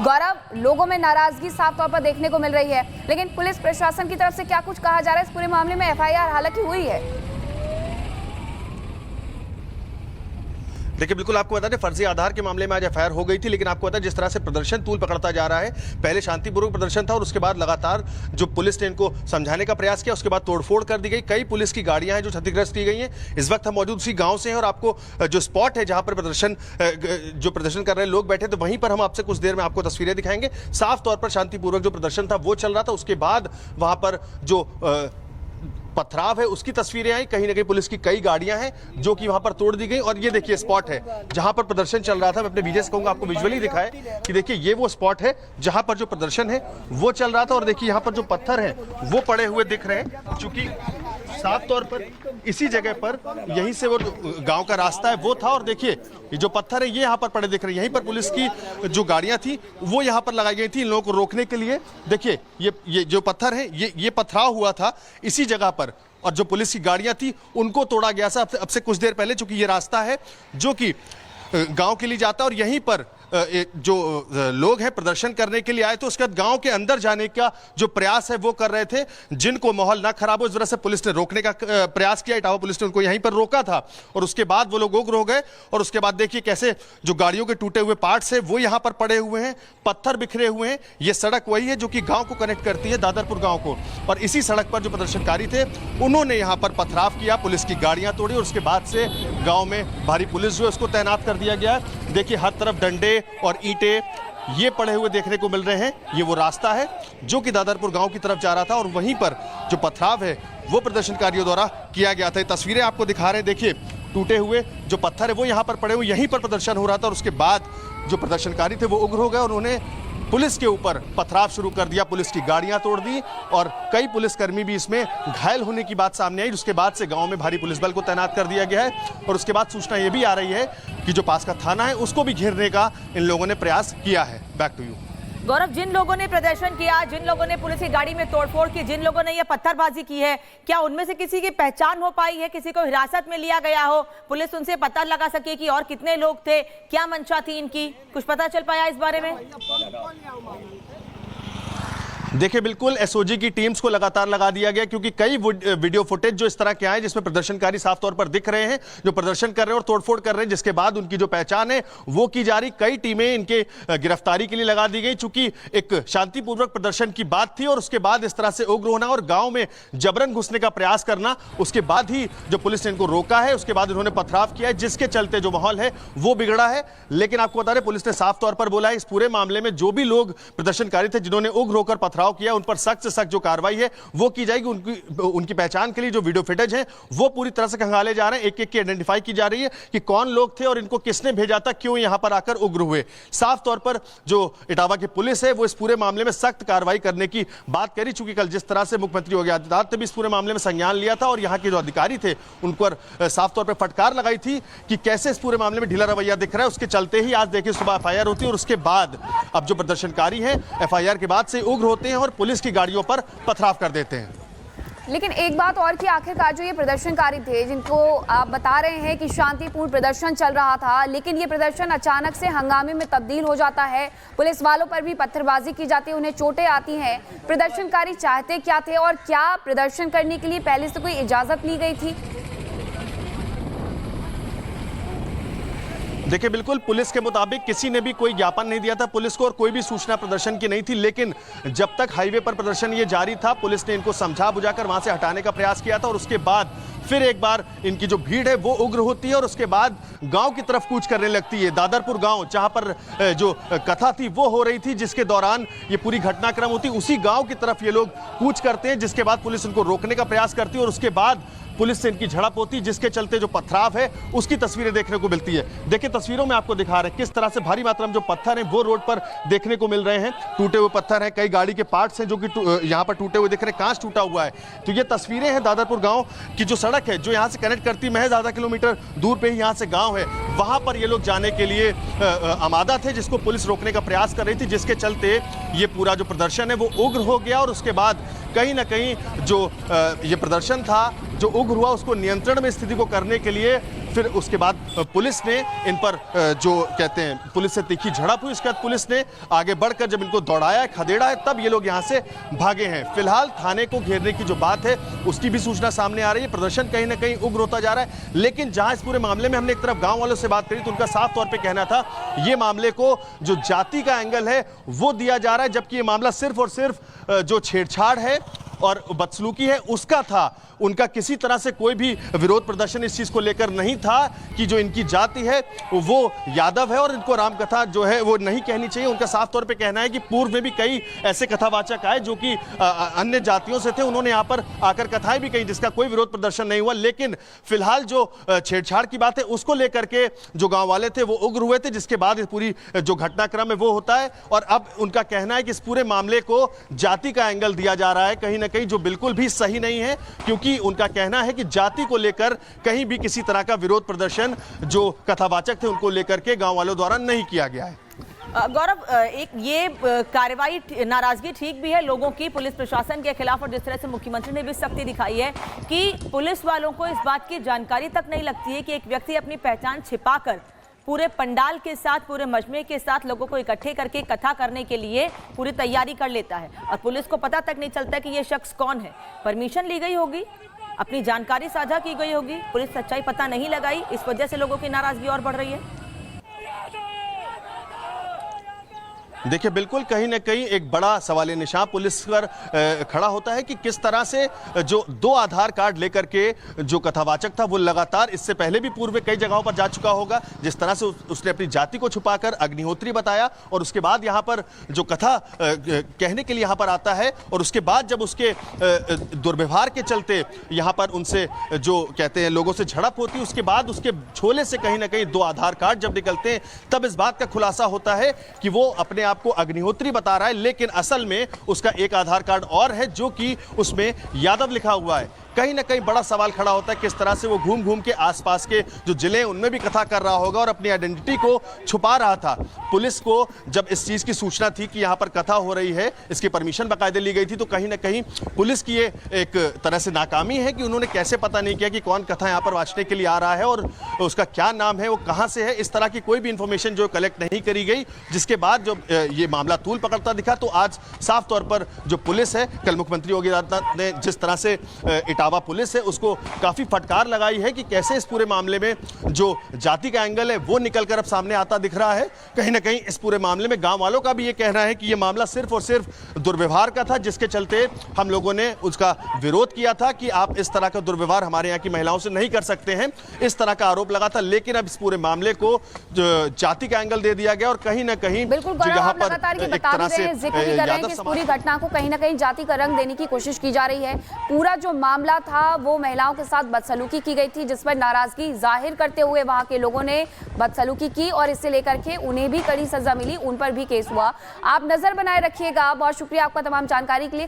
गौरव, लोगों में नाराजगी साफ तौर पर देखने को मिल रही है, लेकिन पुलिस प्रशासन की तरफ से क्या कुछ कहा जा रहा है इस पूरे मामले में? एफआईआर हालांकि हुई है। देखिए, बिल्कुल आपको बता दें, फर्जी आधार के मामले में आज एफआईआर हो गई थी, लेकिन आपको बता दें जिस तरह से प्रदर्शन तूल पकड़ता जा रहा है, पहले शांतिपूर्वक प्रदर्शन था और उसके बाद लगातार जो पुलिस ने इनको समझाने का प्रयास किया, उसके बाद तोड़फोड़ कर दी गई। कई पुलिस की गाड़ियां हैं जो क्षतिग्रस्त की गई हैं। इस वक्त हम मौजूद उसी गांव से हैं और आपको जो स्पॉट है जहां पर प्रदर्शन कर रहे लोग बैठे, तो वहीं पर हम आपसे कुछ देर में आपको तस्वीरें दिखाएंगे। साफ तौर पर शांतिपूर्वक जो प्रदर्शन था वो चल रहा था, उसके बाद वहां पर जो पथराव है उसकी तस्वीरें आई। कहीं ना कहीं पुलिस की कई गाड़ियां हैं जो कि वहां पर तोड़ दी गई और ये देखिए स्पॉट है जहां पर प्रदर्शन चल रहा था। मैं अपने विजय से कहूंगा आपको विजुअली दिखाए कि देखिए ये वो स्पॉट है जहां पर जो प्रदर्शन है वो चल रहा था और देखिए यहां पर जो पत्थर है वो पड़े हुए दिख रहे हैं, चूंकि साफ तौर पर इसी जगह पर यहीं से वो गांव का रास्ता है वो था और देखिए ये जो पत्थर है ये यहाँ पर पड़े दिख रहे हैं। यहीं पर पुलिस की जो गाड़ियां थी वो यहाँ पर लगाई गई थी इन लोगों को रोकने के लिए। देखिए ये जो पत्थर है ये पथराव हुआ था इसी जगह पर और जो पुलिस की गाड़ियां थी उनको तोड़ा गया था अब से कुछ देर पहले, चूंकि ये रास्ता है जो कि गांव के लिए जाता है और यहीं पर जो लोग हैं प्रदर्शन करने के लिए आए तो उसके बाद गांव के अंदर जाने का जो प्रयास है वो कर रहे थे, जिनको माहौल ना खराब हो इस वजह से पुलिस ने रोकने का प्रयास किया। इटावा पुलिस ने उनको यहीं पर रोका था और उसके बाद वो लोग उग्र हो गए और उसके बाद देखिए कैसे जो गाड़ियों के टूटे हुए पार्ट्स है वो यहाँ पर पड़े हुए हैं, पत्थर बिखरे हुए हैं। ये सड़क वही है जो कि गाँव को कनेक्ट करती है, दादरपुर गाँव को, और इसी सड़क पर जो प्रदर्शनकारी थे उन्होंने यहाँ पर पथराव किया, पुलिस की गाड़ियाँ तोड़ी और उसके बाद से गाँव में भारी पुलिस जो है उसको तैनात कर दिया गया। देखिए हर तरफ डंडे और ईंटें ये पड़े हुए देखने को मिल रहे हैं। ये वो रास्ता है जो कि दादरपुर गांव की तरफ जा रहा था और वहीं पर जो पथराव है वो प्रदर्शनकारियों द्वारा किया गया था। ये तस्वीरें आपको दिखा रहे हैं, देखिए टूटे हुए जो पत्थर है वो यहाँ पर पड़े हुए, यहीं पर प्रदर्शन हो रहा था और उसके बाद जो प्रदर्शनकारी थे वो उग्र हो गए और उन्होंने पुलिस के ऊपर पथराव शुरू कर दिया, पुलिस की गाड़ियां तोड़ दी और कई पुलिसकर्मी भी इसमें घायल होने की बात सामने आई। उसके बाद से गांव में भारी पुलिस बल को तैनात कर दिया गया है और उसके बाद सूचना यह भी आ रही है कि जो पास का थाना है उसको भी घेरने का इन लोगों ने प्रयास किया है। बैक टू यू गौरव, जिन लोगों ने प्रदर्शन किया, जिन लोगों ने पुलिस की गाड़ी में तोड़फोड़ की, जिन लोगों ने ये पत्थरबाजी की है, क्या उनमें से किसी की पहचान हो पाई है? किसी को हिरासत में लिया गया हो, पुलिस उनसे पता लगा सके कि और कितने लोग थे, क्या मंशा थी इनकी, कुछ पता चल पाया इस बारे में? देखिए बिल्कुल एसओजी की टीम्स को लगातार लगा दिया गया क्योंकि कई वीडियो फुटेज जो इस तरह के आए जिसमें प्रदर्शनकारी साफ तौर पर दिख रहे हैं जो प्रदर्शन कर रहे हैं और तोड़फोड़ कर रहे हैं, जिसके बाद उनकी जो पहचान है वो की जा रही। कई टीमें इनके गिरफ्तारी के लिए लगा दी गई चूंकि एक शांतिपूर्वक प्रदर्शन की बात थी और उसके बाद इस तरह से उग्र होना और गांव में जबरन घुसने का प्रयास करना, उसके बाद ही जो पुलिस ने इनको रोका है उसके बाद उन्होंने पथराव किया है जिसके चलते जो माहौल है वो बिगड़ा है। लेकिन आपको बता दें पुलिस ने साफ तौर पर बोला है इस पूरे मामले में जो भी लोग प्रदर्शनकारी थे जिन्होंने उग्र होकर पथराव किया उन पर सख्त से सख्त जो कार्रवाई है वो की जाएगी। उनकी पहचान के लिए जो वीडियो फुटेज है वो पूरी तरह से खंगाले जा रहे हैं, एक एक की आइडेंटिफाई की जा रही है कि कौन लोग थे और इनको किसने भेजा था, क्यों यहां पर आकर उग्र हुए। साफ तौर पर जो इटावा की पुलिस है वो इस पूरे मामले में सख्त कार्रवाई करने की बात करी, चूंकि कल जिस तरह से मुख्यमंत्री योगी आदित्यनाथ ने भी इस पूरे मामले में संज्ञान लिया था और यहां के जो अधिकारी थे उन पर साफ तौर पर फटकार लगाई थी कि कैसे इस पूरे मामले में ढीला रवैया दिख रहा है। उसके चलते ही आज देखिए सुबह एफआईआर होती है और उसके बाद अब जो प्रदर्शनकारी हैं एफआईआर के बाद से उग्र होते हैं और पुलिस की गाड़ियों पर पथराव कर देते हैं। लेकिन एक बात और कि आखिरकार जो ये प्रदर्शनकारी थे जिनको आप बता रहे हैं कि शांतिपूर्ण प्रदर्शन चल रहा था, लेकिन ये प्रदर्शन अचानक से हंगामे में तब्दील हो जाता है, पुलिस वालों पर भी पत्थरबाजी की जाती है, उन्हें चोटें आती हैं। प्रदर्शनकारी चाहते क्या थे और क्या प्रदर्शन करने के लिए पहले से कोई इजाजत ली गई थी? देखिए बिल्कुल पुलिस के मुताबिक किसी ने भी कोई ज्ञापन नहीं दिया था पुलिस को और कोई भी सूचना प्रदर्शन की नहीं थी, लेकिन जब तक हाईवे पर प्रदर्शन ये जारी था पुलिस ने इनको समझा बुझाकर वहां से हटाने का प्रयास किया था और उसके बाद फिर एक बार इनकी जो भीड़ है वो उग्र होती है और उसके बाद गांव की तरफ कूच करने लगती है। दादरपुर गांव जहां पर जो कथा थी वो हो रही थी जिसके दौरान ये पूरी घटनाक्रम होती, उसी गांव की तरफ ये लोग कूच करते हैं जिसके बाद पुलिस इनको रोकने का प्रयास करती है और उसके बाद पुलिस से इनकी झड़प होती जिसके चलते जो पथराव है उसकी तस्वीरें देखने को मिलती है। देखिए तस्वीरों में आपको दिखा रहे हैं किस तरह से भारी मात्रा में जो पत्थर हैं वो रोड पर देखने को मिल रहे हैं, टूटे हुए पत्थर हैं, कई गाड़ी के पार्ट्स हैं जो कि यहाँ पर टूटे हुए दिख रहे हैं, कांच टूटा हुआ है। तो ये तस्वीरें हैं दादरपुर गांव की जो सड़क है जो यहाँ से कनेक्ट करती महज आधा किलोमीटर दूर पे ही यहाँ से गाँव है, वहाँ पर ये लोग जाने के लिए आमादा थे जिसको पुलिस रोकने का प्रयास कर रही थी, जिसके चलते ये पूरा जो प्रदर्शन है वो उग्र हो गया और उसके बाद कहीं ना कहीं जो ये प्रदर्शन था जो उग्र हुआ उसको नियंत्रण में स्थिति को करने के लिए फिर उसके बाद पुलिस ने इन पर जो कहते हैं पुलिस से तीखी झड़प हुई। उसके बाद पुलिस ने आगे बढ़कर जब इनको दौड़ाया, खदेड़ा है, तब ये लोग यहाँ से भागे हैं। फिलहाल थाने को घेरने की जो बात है उसकी भी सूचना सामने आ रही है। प्रदर्शन कहीं ना कहीं उग्र होता जा रहा है, लेकिन जहां इस पूरे मामले में हमने एक तरफ गांव वालों से बात करी तो उनका साफ तौर पे कहना था ये मामले को जो जाति का एंगल है वो दिया जा रहा है, जबकि ये मामला सिर्फ और सिर्फ जो छेड़छाड़ है और बदसलूकी है उसका था। उनका किसी तरह से कोई भी विरोध प्रदर्शन इस चीज को लेकर नहीं था कि जो इनकी जाति है वो यादव है और इनको रामकथा जो है वो नहीं कहनी चाहिए। उनका साफ तौर पे कहना है कि पूर्व में भी कई ऐसे कथावाचक आए जो कि अन्य जातियों से थे, उन्होंने यहाँ पर आकर कथाएं भी कही जिसका कोई विरोध प्रदर्शन नहीं हुआ। लेकिन फिलहाल जो छेड़छाड़ की बात है उसको लेकर के जो गांव वाले थे वो उग्र हुए थे, जिसके बाद इस पूरी जो घटनाक्रम है वो होता है। और अब उनका कहना है कि इस पूरे मामले को जाति का एंगल दिया जा रहा है कहीं ना कहीं, जो बिल्कुल भी सही नहीं है, क्योंकि उनका कहना है कि जाति को लेकर कहीं भी किसी तरह का विरोध प्रदर्शन जो कथावाचक थे उनको लेकर के गांव वालों द्वारा नहीं किया गया है। गौरव, एक ये कार्रवाई नाराजगी ठीक भी है लोगों की पुलिस प्रशासन के खिलाफ, और जिस तरह से मुख्यमंत्री ने भी सख्ती दिखाई है कि पुलिस वालों को इस बात की जानकारी तक नहीं लगती है कि एक व्यक्ति अपनी पहचान छिपाकर पूरे पंडाल के साथ, पूरे मजमे के साथ लोगों को इकट्ठे करके कथा करने के लिए पूरी तैयारी कर लेता है और पुलिस को पता तक नहीं चलता कि ये शख्स कौन है। परमिशन ली गई होगी, अपनी जानकारी साझा की गई होगी, पुलिस सच्चाई पता नहीं लगाई, इस वजह से लोगों की नाराजगी और बढ़ रही है। देखिए, बिल्कुल कहीं ना कहीं एक बड़ा सवालिया निशान पुलिस पर खड़ा होता है कि किस तरह से जो 2 आधार कार्ड लेकर के जो कथावाचक था वो लगातार इससे पहले भी पूर्व में कई जगहों पर जा चुका होगा। जिस तरह से उसने अपनी जाति को छुपाकर अग्निहोत्री बताया और उसके बाद यहाँ पर जो कथा कहने के लिए यहाँ पर आता है, और उसके बाद जब उसके दुर्व्यवहार के चलते यहाँ पर उनसे जो कहते हैं लोगों से झड़प होती है, उसके बाद उसके झोले से कहीं ना कहीं 2 आधार कार्ड जब निकलते हैं तब इस बात का खुलासा होता है कि वो अपने को अग्निहोत्री बता रहा है, लेकिन असल में उसका एक आधार कार्ड और है जो कि उसमें यादव लिखा हुआ है। कहीं ना कहीं बड़ा सवाल खड़ा होता है किस तरह से वो घूम घूम के आसपास के जो जिले हैं उनमें भी कथा कर रहा होगा और अपनी आइडेंटिटी को छुपा रहा था। पुलिस को जब इस चीज की सूचना थी कि यहाँ पर कथा हो रही है, इसकी परमिशन बाकायदे ली गई थी, तो कहीं ना कहीं पुलिस की ये एक तरह से नाकामी है कि उन्होंने कैसे पता नहीं किया कि कौन कथा यहाँ पर वाचने के लिए आ रहा है और उसका क्या नाम है, वो कहाँ से है। इस तरह की कोई भी इंफॉर्मेशन जो कलेक्ट नहीं करी गई, जिसके बाद जब ये मामला तूल पकड़ता दिखा तो आज साफ तौर पर जो पुलिस है, कल मुख्यमंत्री योगी आदित्यनाथ ने जिस तरह से इटावा पुलिस है उसको काफी फटकार लगाई है कि कैसे इस पूरे मामले में जो जाति का एंगल है वो निकलकर अब सामने आता दिख रहा है। कहीं ना कहीं इस पूरे मामले में गांव वालों का भी ये कहना है कि ये मामला सिर्फ और सिर्फ दुर्व्यवहार का था, जिसके चलते हम लोगों ने उसका विरोध किया था कि आप इस तरह का दुर्व्यवहार हमारे यहाँ की महिलाओं से नहीं कर सकते हैं, इस तरह का आरोप लगा था। लेकिन अब इस पूरे मामले को जाति का एंगल दे दिया गया और कहीं ना कहीं यहाँ पर एक तरह से जिक्र भी कर रहे हैं कि इस पूरी घटना को कहीं ना कहीं जाति का रंग देने की कोशिश की जा रही है। पूरा जो मामला था वो महिलाओं के साथ बदसलूकी की गई थी, जिस पर नाराजगी जाहिर करते हुए वहां के लोगों ने बदसलूकी की और इसे लेकर के उन्हें भी कड़ी सजा मिली, उन पर भी केस हुआ। आप नजर बनाए रखिएगा। बहुत शुक्रिया आपका तमाम जानकारी के लिए।